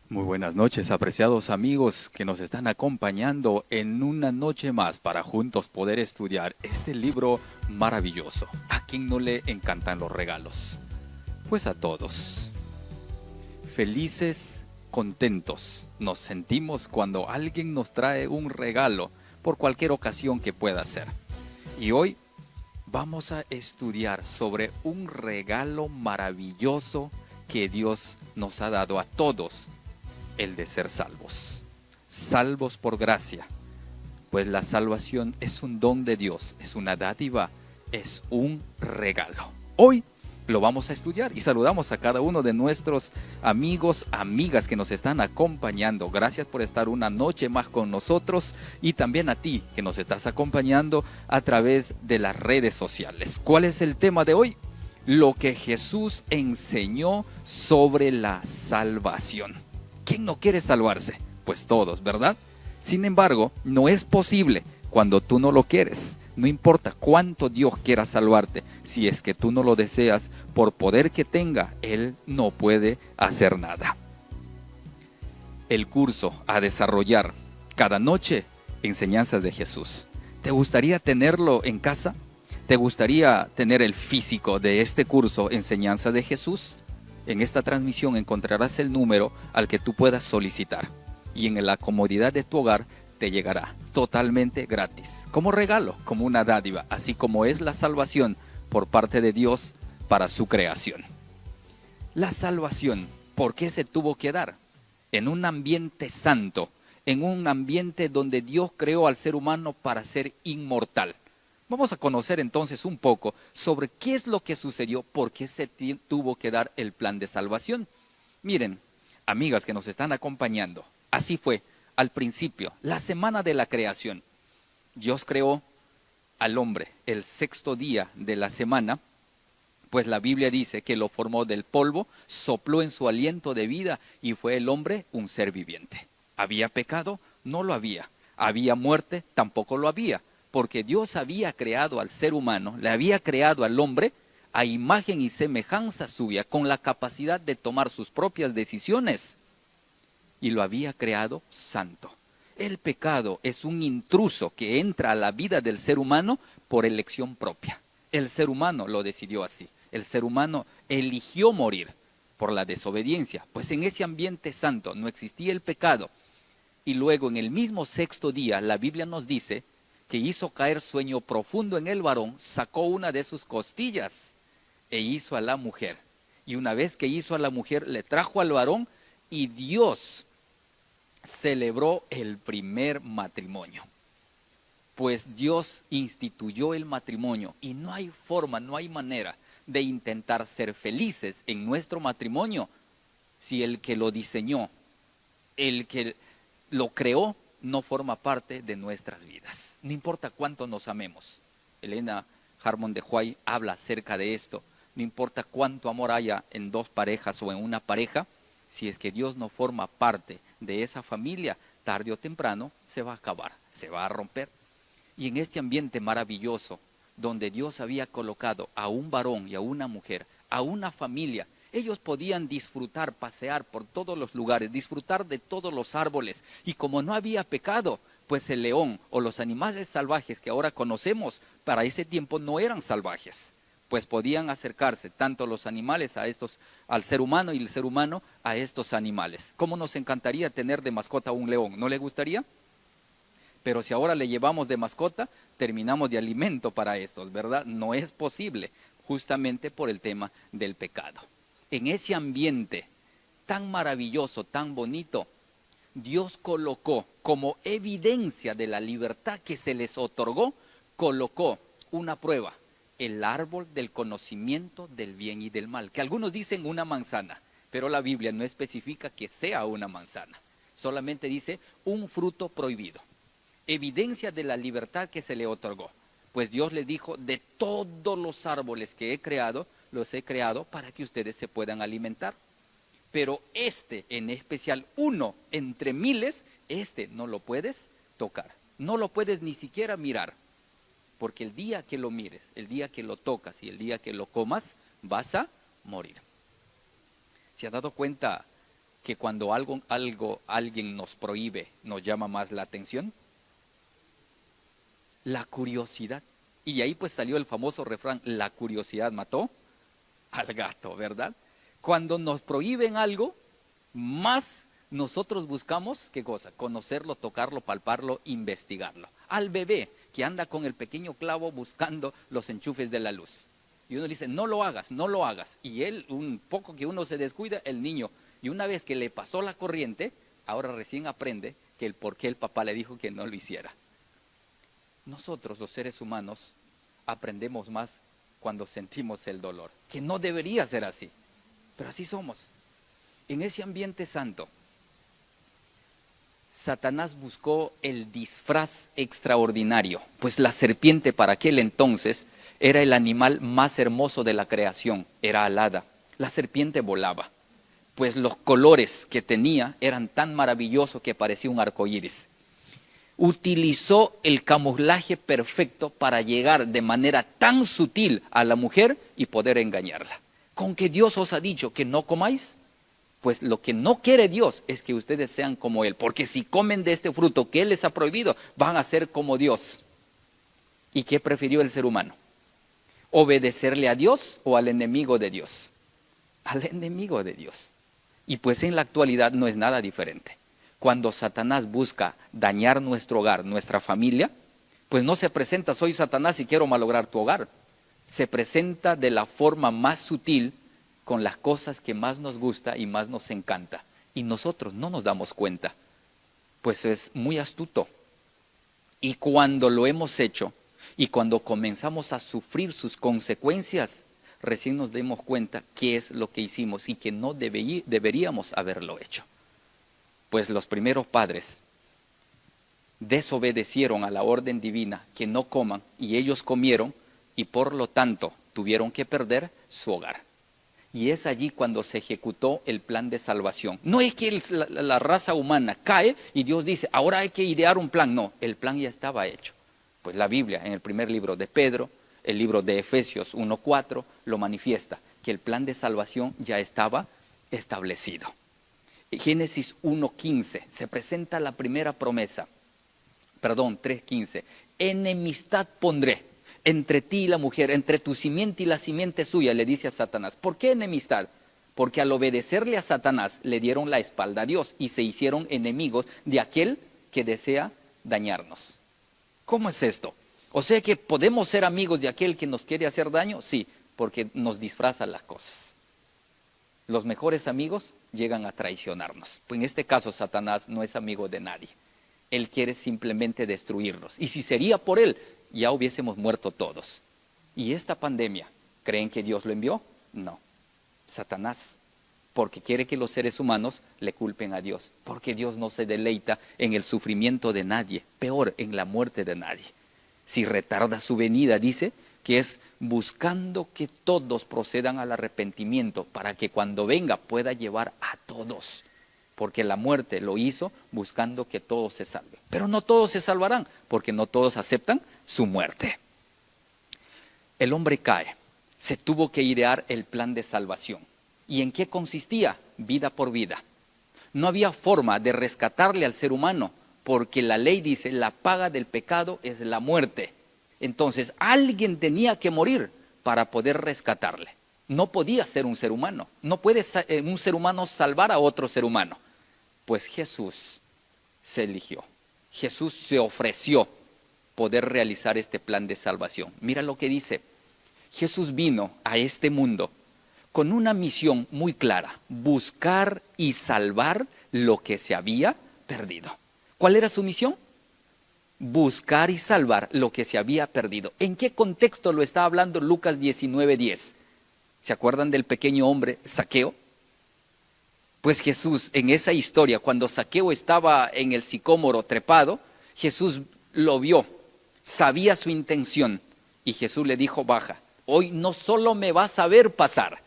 Muy buenas noches, apreciados amigos que nos están acompañando en una noche más para juntos poder estudiar este libro maravilloso. ¿A quién no le encantan los regalos? Pues a todos. Felices, contentos nos sentimos cuando alguien nos trae un regalo por cualquier ocasión que pueda ser. Y hoy vamos a estudiar sobre un regalo maravilloso que Dios nos ha dado a todos, el de ser salvos. Salvos por gracia, pues la salvación es un don de Dios, es una dádiva, es un regalo. Hoy lo vamos a estudiar y saludamos a cada uno de nuestros amigos, amigas que nos están acompañando. Gracias por estar una noche más con nosotros y también a ti que nos estás acompañando a través de las redes sociales. ¿Cuál es el tema de hoy? Lo que Jesús enseñó sobre la salvación. ¿Quién no quiere salvarse? Pues todos, ¿verdad? Sin embargo, no es posible cuando tú no lo quieres. No importa cuánto Dios quiera salvarte, si es que tú no lo deseas, por poder que tenga, Él no puede hacer nada. El curso a desarrollar cada noche, enseñanzas de Jesús. ¿Te gustaría tenerlo en casa? ¿Te gustaría tener el físico de este curso, enseñanzas de Jesús? En esta transmisión encontrarás el número al que tú puedas solicitar y en la comodidad de tu hogar te llegará totalmente gratis, como regalo, como una dádiva, así como es la salvación por parte de Dios para su creación. La salvación, ¿por qué se tuvo que dar? En un ambiente santo, en un ambiente donde Dios creó al ser humano para ser inmortal. Vamos a conocer entonces un poco sobre qué es lo que sucedió, por qué se tuvo que dar el plan de salvación. Miren, amigas que nos están acompañando, así fue al principio, la semana de la creación. Dios creó al hombre el sexto día de la semana, pues la Biblia dice que lo formó del polvo, sopló en su aliento de vida y fue el hombre un ser viviente. ¿Había pecado? No lo había. ¿Había muerte? Tampoco lo había, porque Dios había creado al ser humano, le había creado al hombre a imagen y semejanza suya, con la capacidad de tomar sus propias decisiones, y lo había creado santo. El pecado es un intruso que entra a la vida del ser humano por elección propia. El ser humano lo decidió así. El ser humano eligió morir por la desobediencia, pues en ese ambiente santo no existía el pecado. Y luego en el mismo sexto día la Biblia nos dice que hizo caer sueño profundo en el varón, sacó una de sus costillas e hizo a la mujer. Y una vez que hizo a la mujer, le trajo al varón y Dios celebró el primer matrimonio. Pues Dios instituyó el matrimonio y no hay forma, no hay manera de intentar ser felices en nuestro matrimonio si el que lo diseñó, el que lo creó, no forma parte de nuestras vidas. No importa cuánto nos amemos. Elena Harmon de Huay habla acerca de esto. No importa cuánto amor haya en dos parejas o en una pareja, si es que Dios no forma parte de esa familia, tarde o temprano se va a acabar, se va a romper. Y en este ambiente maravilloso, donde Dios había colocado a un varón y a una mujer, a una familia, ellos podían disfrutar, pasear por todos los lugares, disfrutar de todos los árboles. Y como no había pecado, pues el león o los animales salvajes que ahora conocemos, para ese tiempo no eran salvajes, pues podían acercarse tanto los animales a estos, al ser humano y el ser humano a estos animales. ¿Cómo nos encantaría tener de mascota a un león? ¿No le gustaría? Pero si ahora le llevamos de mascota, terminamos de alimento para estos, ¿verdad? No es posible, justamente por el tema del pecado. En ese ambiente tan maravilloso, tan bonito, Dios colocó como evidencia de la libertad que se les otorgó, colocó una prueba, el árbol del conocimiento del bien y del mal, que algunos dicen una manzana, pero la Biblia no especifica que sea una manzana, solamente dice un fruto prohibido. Evidencia de la libertad que se le otorgó. Pues Dios le dijo, de todos los árboles que he creado, los he creado para que ustedes se puedan alimentar. Pero este en especial, uno entre miles, este no lo puedes tocar. No lo puedes ni siquiera mirar. Porque el día que lo mires, el día que lo tocas y el día que lo comas, vas a morir. ¿Se ha dado cuenta que cuando alguien nos prohíbe, nos llama más la atención? La curiosidad. Y de ahí pues salió el famoso refrán, la curiosidad mató al gato, ¿verdad? Cuando nos prohíben algo, más nosotros buscamos, ¿qué cosa? Conocerlo, tocarlo, palparlo, investigarlo. Al bebé que anda con el pequeño clavo buscando los enchufes de la luz. Y uno le dice, no lo hagas, no lo hagas. Y él, un poco que uno se descuida, el niño, y una vez que le pasó la corriente, ahora recién aprende que el por qué el papá le dijo que no lo hiciera. Nosotros, los seres humanos, aprendemos más cuando sentimos el dolor, que no debería ser así, pero así somos. En ese ambiente santo, Satanás buscó el disfraz extraordinario, pues la serpiente para aquel entonces era el animal más hermoso de la creación, era alada. La serpiente volaba, pues los colores que tenía eran tan maravillosos que parecía un arco iris. Utilizó el camuflaje perfecto para llegar de manera tan sutil a la mujer y poder engañarla. ¿Con que Dios os ha dicho que no comáis? Pues lo que no quiere Dios es que ustedes sean como Él, porque si comen de este fruto que Él les ha prohibido, van a ser como Dios. ¿Y qué prefirió el ser humano? ¿Obedecerle a Dios o al enemigo de Dios? Al enemigo de Dios. Y pues en la actualidad no es nada diferente. Cuando Satanás busca dañar nuestro hogar, nuestra familia, pues no se presenta, soy Satanás y quiero malograr tu hogar. Se presenta de la forma más sutil, con las cosas que más nos gusta y más nos encanta. Y nosotros no nos damos cuenta, pues es muy astuto. Y cuando lo hemos hecho, y cuando comenzamos a sufrir sus consecuencias, recién nos demos cuenta qué es lo que hicimos y que no deberíamos haberlo hecho. Pues los primeros padres desobedecieron a la orden divina que no coman, y ellos comieron, y por lo tanto tuvieron que perder su hogar. Y es allí cuando se ejecutó el plan de salvación. No es que la raza humana cae y Dios dice, ahora hay que idear un plan. No, el plan ya estaba hecho. Pues la Biblia, en el primer libro de Pedro, el libro de Efesios 1:4, lo manifiesta, que el plan de salvación ya estaba establecido. En Génesis 1:15 se presenta la primera promesa, 3:15, enemistad pondré entre ti y la mujer, entre tu simiente y la simiente suya, le dice a Satanás. ¿Por qué enemistad? Porque al obedecerle a Satanás le dieron la espalda a Dios y se hicieron enemigos de aquel que desea dañarnos. ¿Cómo es esto? O sea que podemos ser amigos de aquel que nos quiere hacer daño, sí, porque nos disfraza las cosas. Los mejores amigos llegan a traicionarnos. Pues en este caso Satanás no es amigo de nadie. Él quiere simplemente destruirnos. Y si sería por él, ya hubiésemos muerto todos. ¿Y esta pandemia, creen que Dios lo envió? No, Satanás, porque quiere que los seres humanos le culpen a Dios, porque Dios no se deleita en el sufrimiento de nadie, peor, en la muerte de nadie. Si retarda su venida, dice que es buscando que todos procedan al arrepentimiento, para que cuando venga pueda llevar a todos. Porque la muerte lo hizo buscando que todos se salven. Pero no todos se salvarán, porque no todos aceptan su muerte. El hombre cae, se tuvo que idear el plan de salvación. ¿Y en qué consistía? Vida por vida. No había forma de rescatarle al ser humano, porque la ley dice, la paga del pecado es la muerte. Entonces, alguien tenía que morir para poder rescatarle. No podía ser un ser humano. No puede un ser humano salvar a otro ser humano. Pues Jesús se eligió. Jesús se ofreció poder realizar este plan de salvación. Mira lo que dice. Jesús vino a este mundo con una misión muy clara: buscar y salvar lo que se había perdido. ¿Cuál era su misión? Buscar y salvar lo que se había perdido. ¿En qué contexto lo está hablando Lucas 19:10? ¿Se acuerdan del pequeño hombre Zaqueo? Pues Jesús, en esa historia, cuando Zaqueo estaba en el sicómoro trepado, Jesús lo vio, sabía su intención, y Jesús le dijo, baja, hoy no solo me vas a ver pasar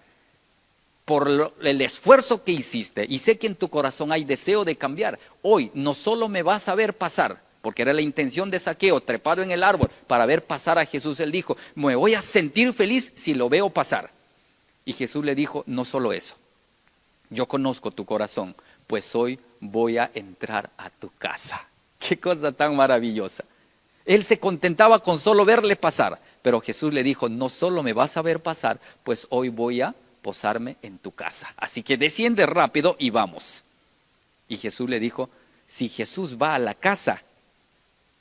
por el esfuerzo que hiciste, y sé que en tu corazón hay deseo de cambiar, hoy no solo me vas a ver pasar, porque era la intención de Zaqueo, trepado en el árbol, para ver pasar a Jesús. Él dijo, me voy a sentir feliz si lo veo pasar. Y Jesús le dijo, no solo eso, Yo conozco tu corazón, pues hoy voy a entrar a tu casa. Qué cosa tan maravillosa. Él se contentaba con solo verle pasar, pero Jesús le dijo, no solo me vas a ver pasar, pues hoy voy a posarme en tu casa. Así que desciende rápido y vamos. Y Jesús le dijo, si Jesús va a la casa,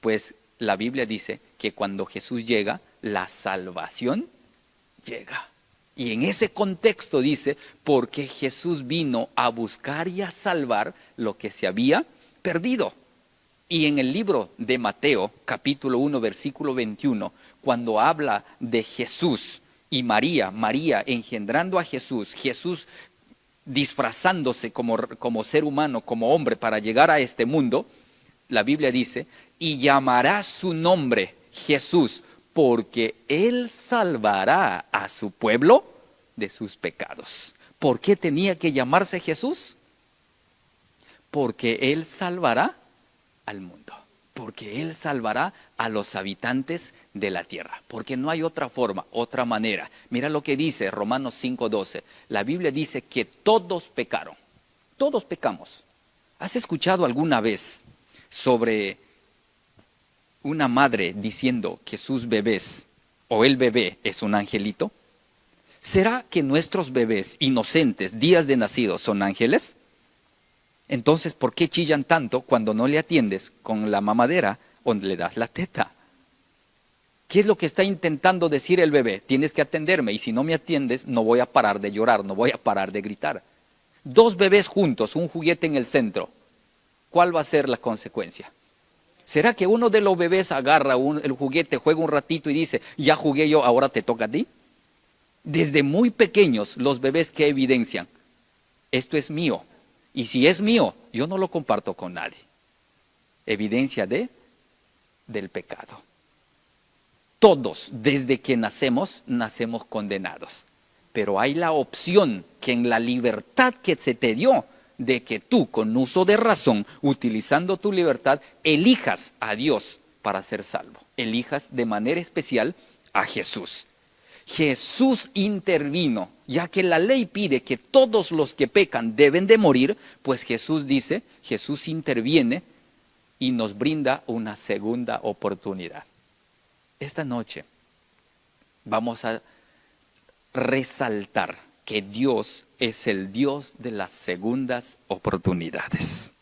pues la Biblia dice que cuando Jesús llega, la salvación llega. Y en ese contexto dice, porque Jesús vino a buscar y a salvar lo que se había perdido. Y en el libro de Mateo, capítulo 1, versículo 21, cuando habla de Jesús y María engendrando a Jesús, Jesús disfrazándose como ser humano, como hombre para llegar a este mundo, la Biblia dice, y llamará su nombre Jesús, porque Él salvará a su pueblo de sus pecados. ¿Por qué tenía que llamarse Jesús? Porque Él salvará al mundo, porque Él salvará a los habitantes de la tierra, porque no hay otra forma, otra manera. Mira lo que dice Romanos 5:12. La Biblia dice que todos pecaron, todos pecamos. ¿Has escuchado alguna vez sobre una madre diciendo que sus bebés o el bebé es un angelito? ¿Será que nuestros bebés inocentes, días de nacidos, son ángeles? Entonces, ¿por qué chillan tanto cuando no le atiendes con la mamadera o le das la teta? ¿Qué es lo que está intentando decir el bebé? Tienes que atenderme y si no me atiendes no voy a parar de llorar, no voy a parar de gritar. Dos bebés juntos, un juguete en el centro. ¿Cuál va a ser la consecuencia? ¿Será que uno de los bebés agarra el juguete, juega un ratito y dice, ya jugué yo, ahora te toca a ti? Desde muy pequeños los bebés que evidencian, esto es mío. Y si es mío, yo no lo comparto con nadie. Evidencia del pecado. Todos, desde que nacemos condenados. Pero hay la opción que en la libertad que se te dio, de que tú, con uso de razón, utilizando tu libertad, elijas a Dios para ser salvo. Elijas de manera especial a Jesús. Jesús intervino, ya que la ley pide que todos los que pecan deben de morir, pues Jesús dice, Jesús interviene y nos brinda una segunda oportunidad. Esta noche vamos a resaltar que Dios es el Dios de las segundas oportunidades.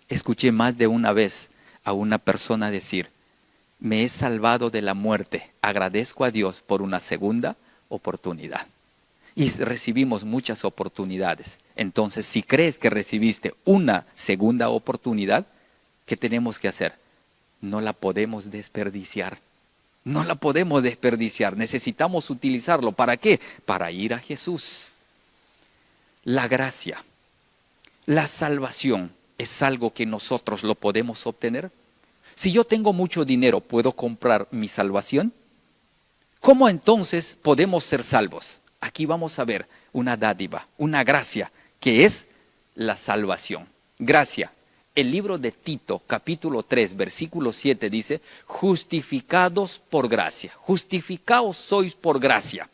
Escuché más de una vez a una persona decir, me he salvado de la muerte, agradezco a Dios por una segunda oportunidad. Y recibimos muchas oportunidades. Entonces, si crees que recibiste una segunda oportunidad, ¿qué tenemos que hacer? No la podemos desperdiciar. No la podemos desperdiciar. Necesitamos utilizarlo. ¿Para qué? Para ir a Jesús. La gracia, la salvación, ¿es algo que nosotros lo podemos obtener? Si yo tengo mucho dinero, ¿puedo comprar mi salvación? ¿Cómo entonces podemos ser salvos? Aquí vamos a ver una dádiva, una gracia, que es la salvación. Gracia. El libro de Tito, capítulo 3, versículo 7 dice, justificados por gracia. Justificados sois por gracia.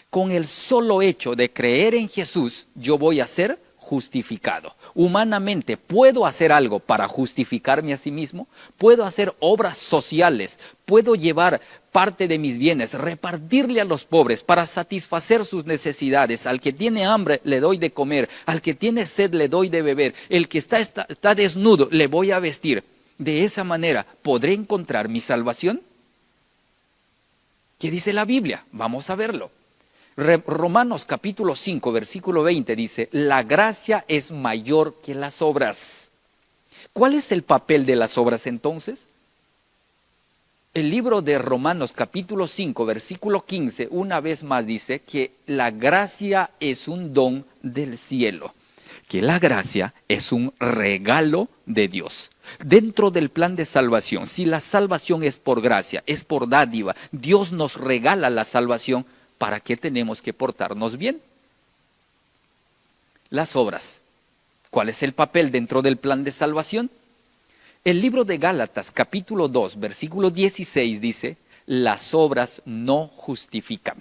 Con el solo hecho de creer en Jesús, yo voy a ser justificado. Humanamente, ¿puedo hacer algo para justificarme a sí mismo? ¿Puedo hacer obras sociales? ¿Puedo llevar parte de mis bienes, repartirle a los pobres para satisfacer sus necesidades? Al que tiene hambre le doy de comer, al que tiene sed le doy de beber, el que está desnudo le voy a vestir. De esa manera, ¿podré encontrar mi salvación? ¿Qué dice la Biblia? Vamos a verlo. Romanos capítulo 5, versículo 20 dice, la gracia es mayor que las obras. ¿Cuál es el papel de las obras entonces? El libro de Romanos capítulo 5, versículo 15, una vez más dice que la gracia es un don del cielo, que la gracia es un regalo de Dios. Dentro del plan de salvación, si la salvación es por gracia, es por dádiva, Dios nos regala la salvación, ¿para qué tenemos que portarnos bien? Las obras. ¿Cuál es el papel dentro del plan de salvación? El libro de Gálatas, capítulo 2, versículo 16 dice, las obras no justifican.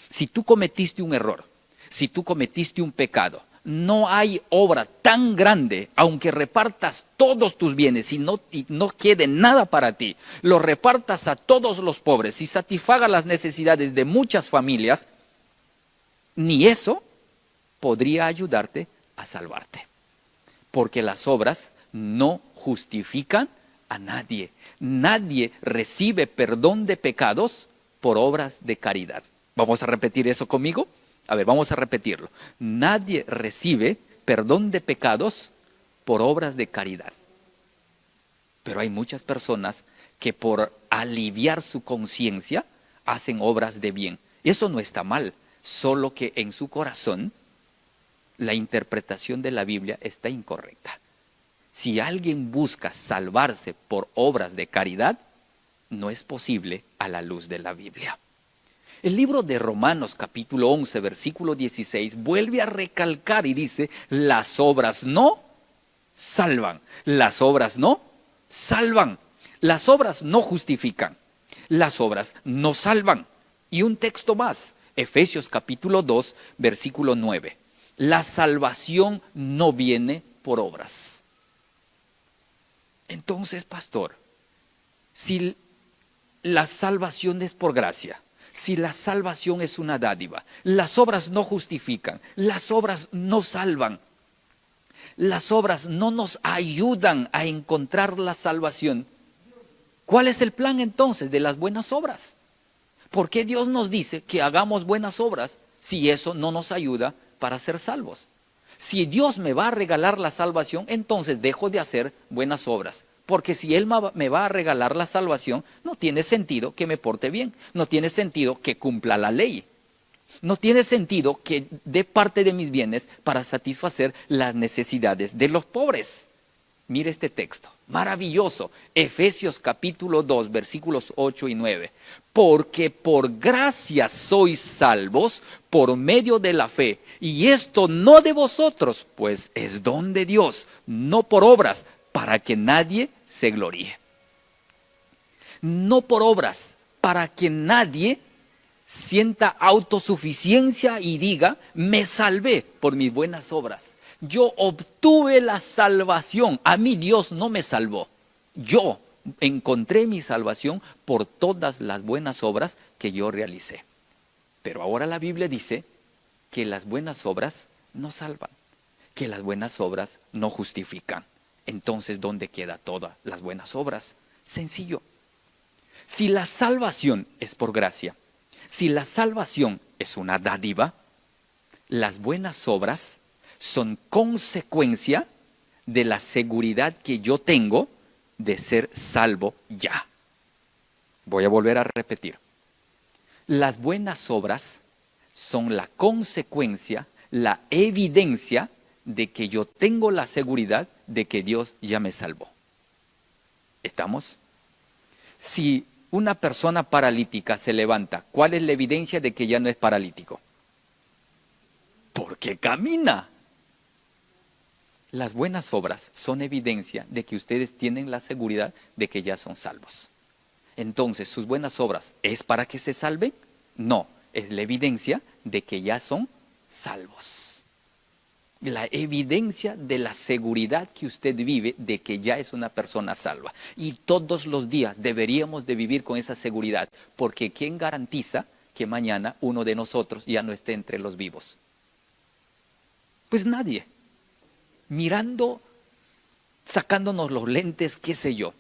Si tú cometiste un error, Si tú cometiste un pecado, no hay obra tan grande, aunque repartas todos tus bienes y no quede nada para ti, lo repartas a todos los pobres y satisfaga las necesidades de muchas familias, ni eso podría ayudarte a salvarte. Porque las obras no justifican a nadie. Nadie recibe perdón de pecados por obras de caridad. ¿Vamos a repetir eso conmigo? A ver, vamos a repetirlo. Nadie recibe perdón de pecados por obras de caridad. Pero hay muchas personas que por aliviar su conciencia hacen obras de bien. Eso no está mal, solo que en su corazón la interpretación de la Biblia está incorrecta. Si alguien busca salvarse por obras de caridad, no es posible a la luz de la Biblia. El libro de Romanos capítulo 11 versículo 16 vuelve a recalcar y dice, las obras no salvan, las obras no salvan, las obras no justifican, las obras no salvan. Y un texto más, Efesios capítulo 2 versículo 9, la salvación no viene por obras. Entonces, pastor, si la salvación es por gracia, si la salvación es una dádiva, las obras no justifican, las obras no salvan, las obras no nos ayudan a encontrar la salvación, ¿cuál es el plan entonces de las buenas obras? ¿Por qué Dios nos dice que hagamos buenas obras si eso no nos ayuda para ser salvos? Si Dios me va a regalar la salvación, entonces dejo de hacer buenas obras. Porque si Él me va a regalar la salvación, no tiene sentido que me porte bien. No tiene sentido que cumpla la ley. No tiene sentido que dé parte de mis bienes para satisfacer las necesidades de los pobres. Mire este texto, maravilloso. Efesios capítulo 2, versículos 8 y 9. Porque por gracia sois salvos por medio de la fe. Y esto no de vosotros, pues es don de Dios, no por obras, para que nadie se gloríe. No por obras, para que nadie sienta autosuficiencia y diga, me salvé por mis buenas obras. Yo obtuve la salvación, a mí Dios no me salvó. Yo encontré mi salvación por todas las buenas obras que yo realicé. Pero ahora la Biblia dice que las buenas obras no salvan, que las buenas obras no justifican. Entonces, ¿dónde quedan todas las buenas obras? Sencillo. Si la salvación es por gracia, si la salvación es una dádiva, las buenas obras son consecuencia de la seguridad que yo tengo de ser salvo ya. Voy a volver a repetir. Las buenas obras son la consecuencia, la evidencia de que yo tengo la seguridad de que Dios ya me salvó. ¿Estamos? Si una persona paralítica se levanta, ¿cuál es la evidencia de que ya no es paralítico? Porque camina. Las buenas obras son evidencia de que ustedes tienen la seguridad de que ya son salvos. Entonces, ¿sus buenas obras es para que se salven? No, es la evidencia de que ya son salvos. La evidencia de la seguridad que usted vive de que ya es una persona salva. Y todos los días deberíamos de vivir con esa seguridad, porque ¿quién garantiza que mañana uno de nosotros ya no esté entre los vivos? Pues nadie. Mirando, sacándonos los lentes, qué sé yo,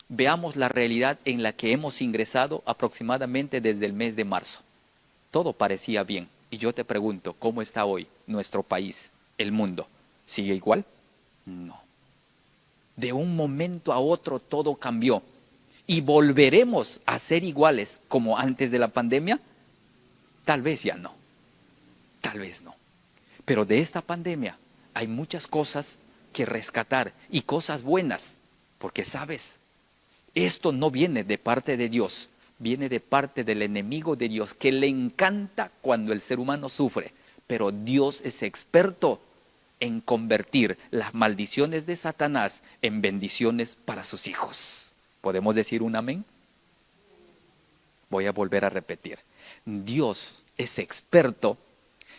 veamos la realidad en la que hemos ingresado aproximadamente desde el mes de marzo. Todo parecía bien. Y yo te pregunto, ¿cómo está hoy nuestro país? ¿El mundo sigue igual? No. De un momento a otro todo cambió. ¿Y volveremos a ser iguales como antes de la pandemia? Tal vez ya no. Tal vez no. Pero de esta pandemia hay muchas cosas que rescatar y cosas buenas. Porque sabes, esto no viene de parte de Dios, viene de parte del enemigo de Dios, que le encanta cuando el ser humano sufre. Pero Dios es experto en convertir las maldiciones de Satanás en bendiciones para sus hijos. ¿Podemos decir un amén? Voy a volver a repetir. Dios es experto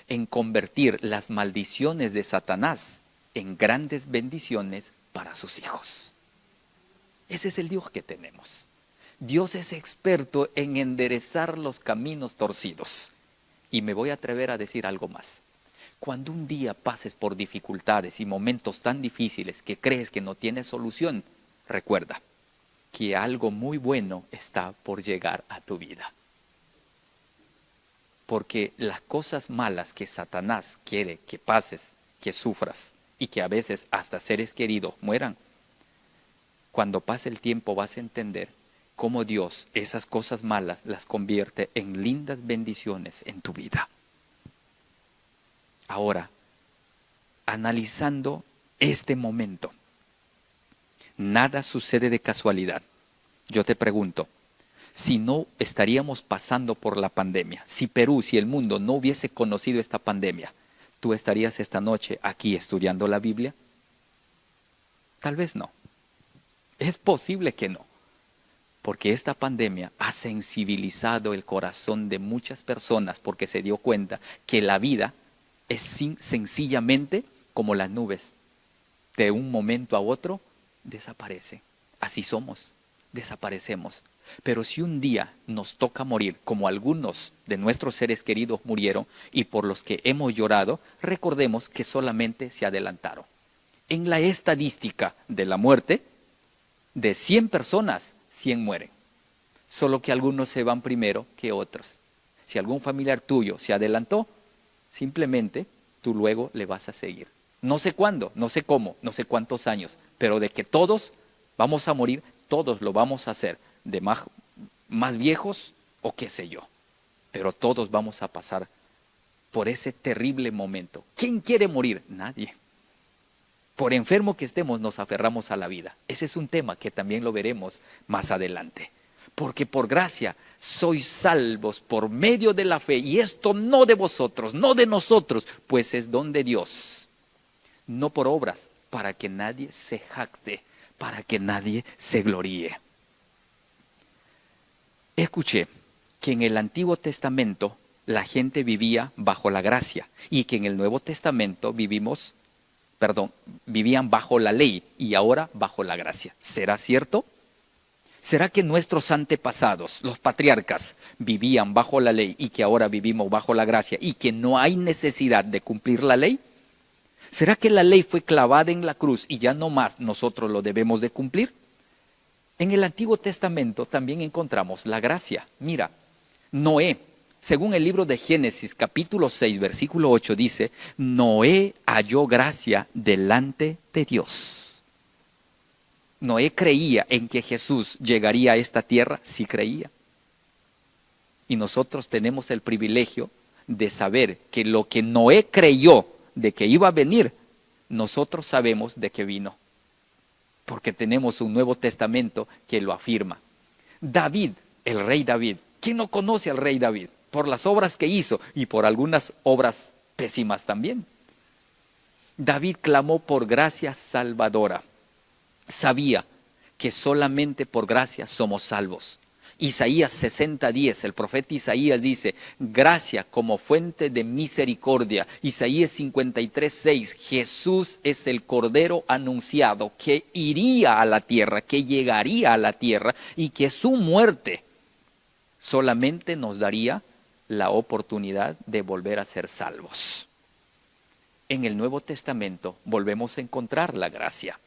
en convertir las maldiciones de Satanás en grandes bendiciones para sus hijos. Ese es el Dios que tenemos. Dios es experto en enderezar los caminos torcidos. Y me voy a atrever a decir algo más. Cuando un día pases por dificultades y momentos tan difíciles que crees que no tienes solución, recuerda que algo muy bueno está por llegar a tu vida. Porque las cosas malas que Satanás quiere que pases, que sufras y que a veces hasta seres queridos mueran, cuando pase el tiempo vas a entender cómo Dios esas cosas malas las convierte en lindas bendiciones en tu vida. Ahora, analizando este momento, nada sucede de casualidad. Yo te pregunto, si no estaríamos pasando por la pandemia, si Perú, si el mundo no hubiese conocido esta pandemia, ¿tú estarías esta noche aquí estudiando la Biblia? Tal vez no. Es posible que no. Porque esta pandemia ha sensibilizado el corazón de muchas personas porque se dio cuenta que la vida es sencillamente como las nubes. De un momento a otro desaparece. Así somos, desaparecemos. Pero si un día nos toca morir, como algunos de nuestros seres queridos murieron y por los que hemos llorado, recordemos que solamente se adelantaron. En la estadística de la muerte, de 100 personas, 100 mueren. Solo que algunos se van primero que otros. Si algún familiar tuyo se adelantó, simplemente tú luego le vas a seguir. No sé cuándo, no sé cómo, no sé cuántos años, pero de que todos vamos a morir, todos lo vamos a hacer, de más viejos o qué sé yo. Pero todos vamos a pasar por ese terrible momento. ¿Quién quiere morir? Nadie. Por enfermo que estemos, nos aferramos a la vida. Ese es un tema que también lo veremos más adelante. Porque por gracia sois salvos por medio de la fe. Y esto no de vosotros, no de nosotros, pues es don de Dios. No por obras, para que nadie se jacte, para que nadie se gloríe. Escuché que en el Antiguo Testamento la gente vivía bajo la gracia y que en el Nuevo Testamento vivían bajo la ley y ahora bajo la gracia. ¿Será cierto? ¿Será que nuestros antepasados, los patriarcas, vivían bajo la ley y que ahora vivimos bajo la gracia y que no hay necesidad de cumplir la ley? ¿Será que la ley fue clavada en la cruz y ya no más nosotros lo debemos de cumplir? En el Antiguo Testamento también encontramos la gracia. Mira, Noé, según el libro de Génesis capítulo 6 versículo 8 dice, Noé halló gracia delante de Dios. Noé creía en que Jesús llegaría a esta tierra, sí creía. Y nosotros tenemos el privilegio de saber que lo que Noé creyó de que iba a venir, nosotros sabemos de que vino. Porque tenemos un Nuevo Testamento que lo afirma. David, el rey David, ¿quién no conoce al rey David? Por las obras que hizo y por algunas obras pésimas también. David clamó por gracia salvadora. Sabía que solamente por gracia somos salvos. Isaías 60:10, el profeta Isaías dice, gracia como fuente de misericordia. Isaías 53:6, Jesús es el Cordero anunciado que iría a la tierra, que llegaría a la tierra y que su muerte solamente nos daría la oportunidad de volver a ser salvos. En el Nuevo Testamento volvemos a encontrar la gracia.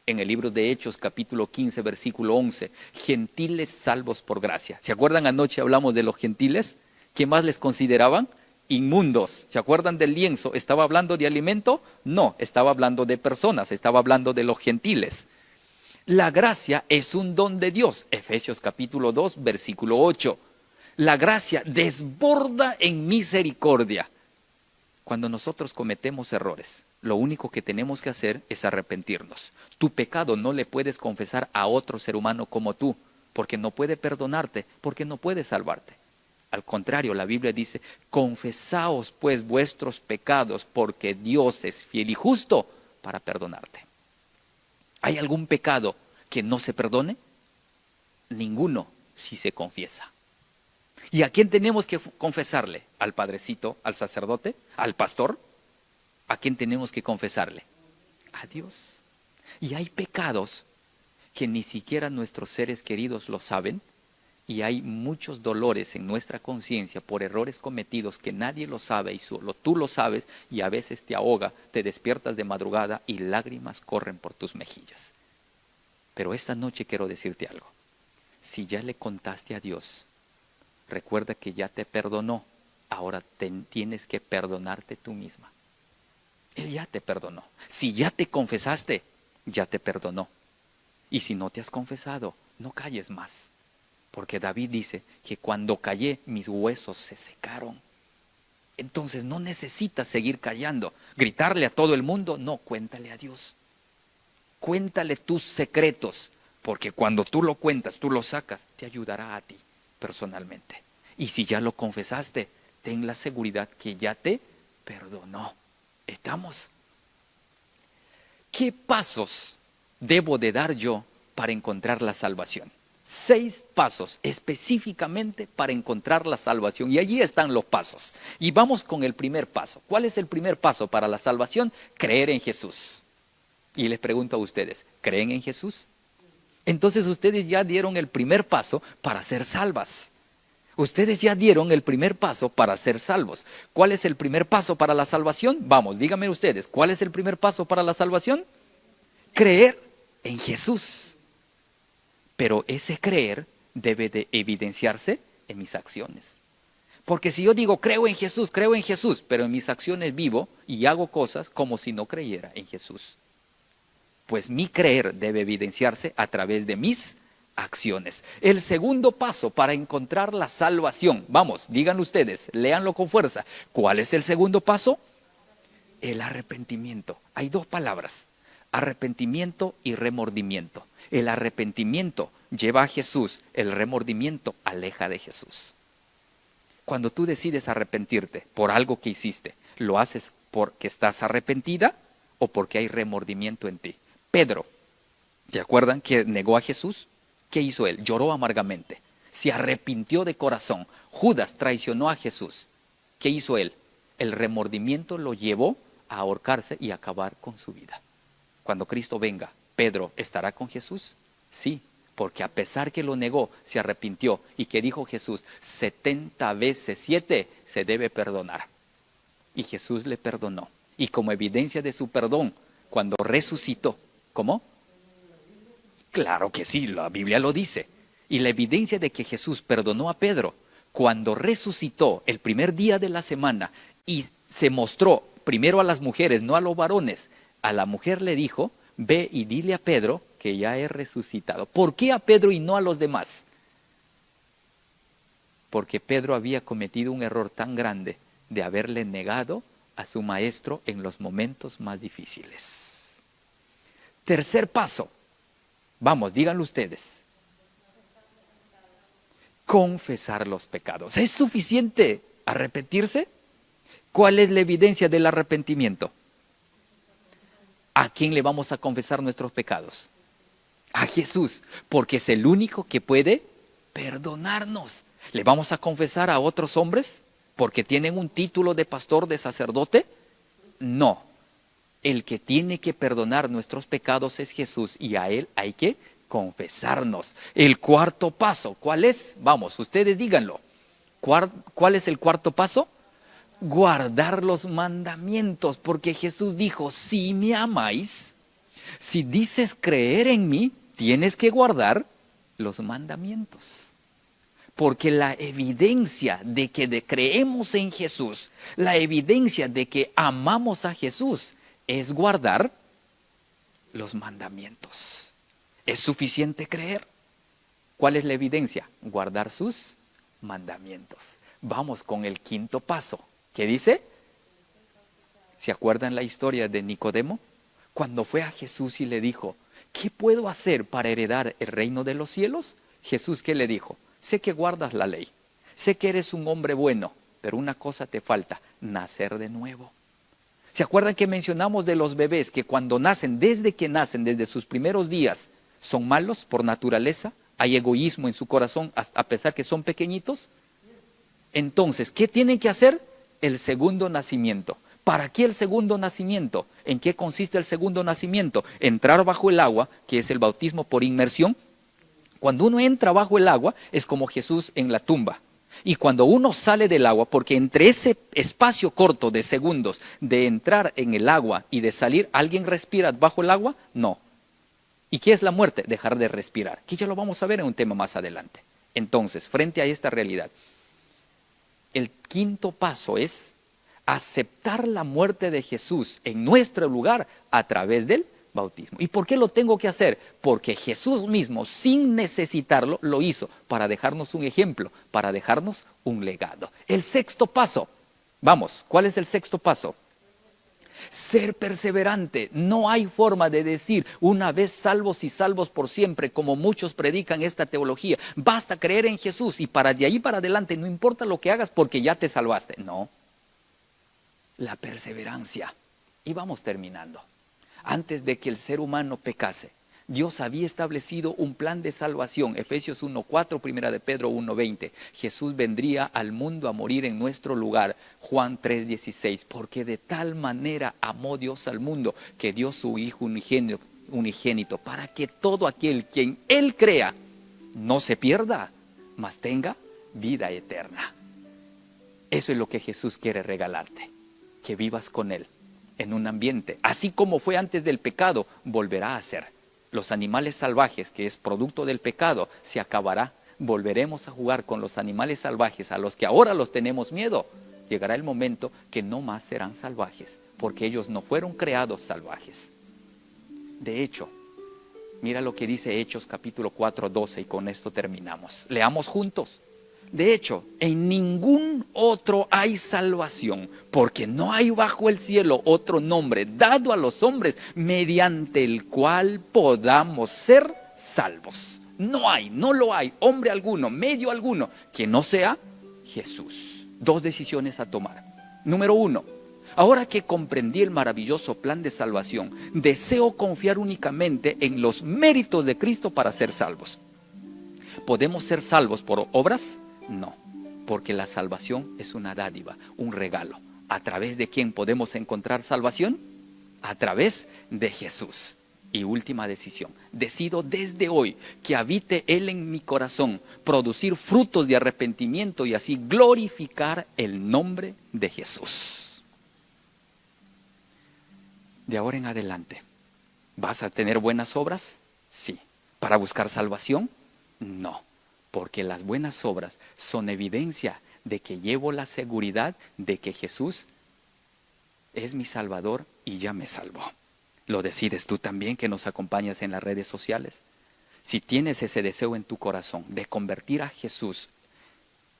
En el libro de Hechos, capítulo 15, versículo 11, gentiles salvos por gracia. ¿Se acuerdan? Anoche hablamos de los gentiles. ¿Qué más les consideraban? Inmundos. ¿Se acuerdan del lienzo? ¿Estaba hablando de alimento? No, estaba hablando de personas, estaba hablando de los gentiles. La gracia es un don de Dios. Efesios capítulo 2, versículo 8. La gracia desborda en misericordia. Cuando nosotros cometemos errores, lo único que tenemos que hacer es arrepentirnos. Tu pecado no le puedes confesar a otro ser humano como tú, porque no puede perdonarte, porque no puede salvarte. Al contrario, la Biblia dice, confesaos pues vuestros pecados, porque Dios es fiel y justo para perdonarte. ¿Hay algún pecado que no se perdone? Ninguno, si se confiesa. ¿Y a quién tenemos que confesarle? ¿Al padrecito, al sacerdote, al pastor? ¿A quién tenemos que confesarle? A Dios. Y hay pecados que ni siquiera nuestros seres queridos lo saben, y hay muchos dolores en nuestra conciencia por errores cometidos que nadie lo sabe y solo tú lo sabes, y a veces te ahoga, te despiertas de madrugada y lágrimas corren por tus mejillas. Pero esta noche quiero decirte algo. Si ya le contaste a Dios, recuerda que ya te perdonó, ahora tienes que perdonarte tú misma. Él ya te perdonó. Si ya te confesaste, ya te perdonó. Y si no te has confesado, no calles más. Porque David dice que cuando callé, mis huesos se secaron. Entonces no necesitas seguir callando. Gritarle a todo el mundo, no, cuéntale a Dios. Cuéntale tus secretos, porque cuando tú lo cuentas, tú lo sacas, te ayudará a ti personalmente. Y si ya lo confesaste, ten la seguridad que ya te perdonó. ¿Estamos? ¿Qué pasos debo de dar yo para encontrar la salvación? 6 pasos específicamente para encontrar la salvación. Y allí están los pasos. Y vamos con el primer paso. ¿Cuál es el primer paso para la salvación? Creer en Jesús. Y les pregunto a ustedes, ¿creen en Jesús? Entonces ustedes ya dieron el primer paso para ser salvas. Ustedes ya dieron el primer paso para ser salvos. ¿Cuál es el primer paso para la salvación? Vamos, díganme ustedes, ¿cuál es el primer paso para la salvación? Creer en Jesús. Pero ese creer debe de evidenciarse en mis acciones. Porque si yo digo creo en Jesús, pero en mis acciones vivo y hago cosas como si no creyera en Jesús, pues mi creer debe evidenciarse a través de mis acciones. El segundo paso para encontrar la salvación, vamos, díganlo ustedes, léanlo con fuerza. ¿Cuál es el segundo paso? El arrepentimiento. Hay 2 palabras, arrepentimiento y remordimiento. El arrepentimiento lleva a Jesús, el remordimiento aleja de Jesús. Cuando tú decides arrepentirte por algo que hiciste, ¿lo haces porque estás arrepentida o porque hay remordimiento en ti? Pedro, ¿te acuerdan que negó a Jesús? ¿Qué hizo él? Lloró amargamente, se arrepintió de corazón. Judas traicionó a Jesús. ¿Qué hizo él? El remordimiento lo llevó a ahorcarse y acabar con su vida. Cuando Cristo venga, ¿Pedro estará con Jesús? Sí, porque a pesar que lo negó, se arrepintió. ¿Y qué dijo Jesús? 70 veces 7 se debe perdonar. Y Jesús le perdonó. Y como evidencia de su perdón, cuando resucitó, ¿cómo? Claro que sí, la Biblia lo dice. Y la evidencia de que Jesús perdonó a Pedro, cuando resucitó el primer día de la semana y se mostró primero a las mujeres, no a los varones, a la mujer le dijo, ve y dile a Pedro que ya he resucitado. ¿Por qué a Pedro y no a los demás? Porque Pedro había cometido un error tan grande de haberle negado a su maestro en los momentos más difíciles. Tercer paso. Vamos, díganlo ustedes. Confesar los pecados. ¿Es suficiente arrepentirse? ¿Cuál es la evidencia del arrepentimiento? ¿A quién le vamos a confesar nuestros pecados? A Jesús, porque es el único que puede perdonarnos. ¿Le vamos a confesar a otros hombres porque tienen un título de pastor, de sacerdote? No. El que tiene que perdonar nuestros pecados es Jesús y a Él hay que confesarnos. El cuarto paso, ¿cuál es? Vamos, ustedes díganlo. ¿Cuál es el cuarto paso? Guardar los mandamientos, porque Jesús dijo, si me amáis, si dices creer en mí, tienes que guardar los mandamientos. Porque la evidencia de que creemos en Jesús, la evidencia de que amamos a Jesús, es guardar los mandamientos. ¿Es suficiente creer? ¿Cuál es la evidencia? Guardar sus mandamientos. Vamos con el quinto paso. ¿Qué dice? ¿Se acuerdan la historia de Nicodemo? Cuando fue a Jesús y le dijo, ¿qué puedo hacer para heredar el reino de los cielos? Jesús, ¿qué le dijo? Sé que guardas la ley, sé que eres un hombre bueno, pero una cosa te falta, nacer de nuevo. ¿Se acuerdan que mencionamos de los bebés que cuando nacen, desde sus primeros días, son malos por naturaleza? Hay egoísmo en su corazón a pesar que son pequeñitos. Entonces, ¿qué tienen que hacer? El segundo nacimiento. ¿Para qué el segundo nacimiento? ¿En qué consiste el segundo nacimiento? Entrar bajo el agua, que es el bautismo por inmersión. Cuando uno entra bajo el agua, es como Jesús en la tumba. Y cuando uno sale del agua, porque entre ese espacio corto de segundos de entrar en el agua y de salir, ¿alguien respira bajo el agua? No. ¿Y qué es la muerte? Dejar de respirar. Que ya lo vamos a ver en un tema más adelante. Entonces, frente a esta realidad, el quinto paso es aceptar la muerte de Jesús en nuestro lugar a través del bautismo. ¿Y por qué lo tengo que hacer? Porque Jesús mismo, sin necesitarlo, lo hizo para dejarnos un ejemplo, para dejarnos un legado. El sexto paso, vamos, ¿cuál es el sexto paso? Ser perseverante. No hay forma de decir una vez salvos y salvos por siempre, como muchos predican esta teología. Basta creer en Jesús y para de ahí para adelante no importa lo que hagas porque ya te salvaste. No. La perseverancia. Y vamos terminando. Antes de que el ser humano pecase, Dios había establecido un plan de salvación. Efesios 1:4, Primera de Pedro 1:20. Jesús vendría al mundo a morir en nuestro lugar. Juan 3:16. Porque de tal manera amó Dios al mundo que dio su Hijo unigénito para que todo aquel quien Él crea no se pierda, mas tenga vida eterna. Eso es lo que Jesús quiere regalarte. Que vivas con Él en un ambiente, así como fue antes del pecado, volverá a ser. Los animales salvajes, que es producto del pecado, se acabará. Volveremos a jugar con los animales salvajes a los que ahora los tenemos miedo. Llegará el momento que no más serán salvajes, porque ellos no fueron creados salvajes. De hecho, mira lo que dice Hechos capítulo 4:12 y con esto terminamos. Leamos juntos. De hecho, en ningún otro hay salvación, porque no hay bajo el cielo otro nombre dado a los hombres mediante el cual podamos ser salvos. No hay, no lo hay, hombre alguno, medio alguno, que no sea Jesús. Dos decisiones a tomar. Número 1, ahora que comprendí el maravilloso plan de salvación, deseo confiar únicamente en los méritos de Cristo para ser salvos. ¿Podemos ser salvos por obras? No, porque la salvación es una dádiva, un regalo. ¿A través de quién podemos encontrar salvación? A través de Jesús. Y última decisión, decido desde hoy que habite Él en mi corazón, producir frutos de arrepentimiento y así glorificar el nombre de Jesús. De ahora en adelante, ¿vas a tener buenas obras? Sí. ¿Para buscar salvación? No. Porque las buenas obras son evidencia de que llevo la seguridad de que Jesús es mi Salvador y ya me salvó. ¿Lo decides tú también que nos acompañas en las redes sociales? Si tienes ese deseo en tu corazón de convertir a Jesús,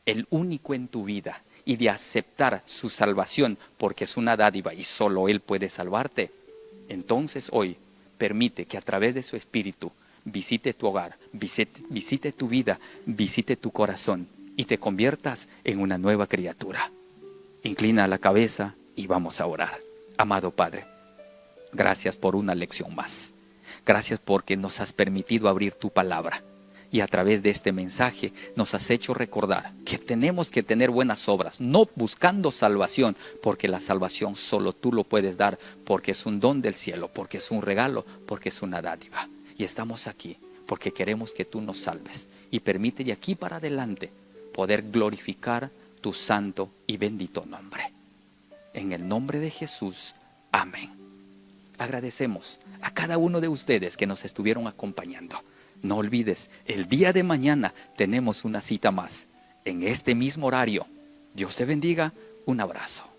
el único en tu vida, y de aceptar su salvación porque es una dádiva y solo Él puede salvarte, entonces hoy permite que a través de su Espíritu visite tu hogar, visite tu vida, visite tu corazón y te conviertas en una nueva criatura. Inclina la cabeza y vamos a orar. Amado Padre, gracias por una lección más. Gracias porque nos has permitido abrir tu palabra y a través de este mensaje nos has hecho recordar que tenemos que tener buenas obras, no buscando salvación, porque la salvación solo tú lo puedes dar, porque es un don del cielo, porque es un regalo, porque es una dádiva. Y estamos aquí porque queremos que tú nos salves y permite de aquí para adelante poder glorificar tu santo y bendito nombre. En el nombre de Jesús, amén. Agradecemos a cada uno de ustedes que nos estuvieron acompañando. No olvides, el día de mañana tenemos una cita más en este mismo horario. Dios te bendiga. Un abrazo.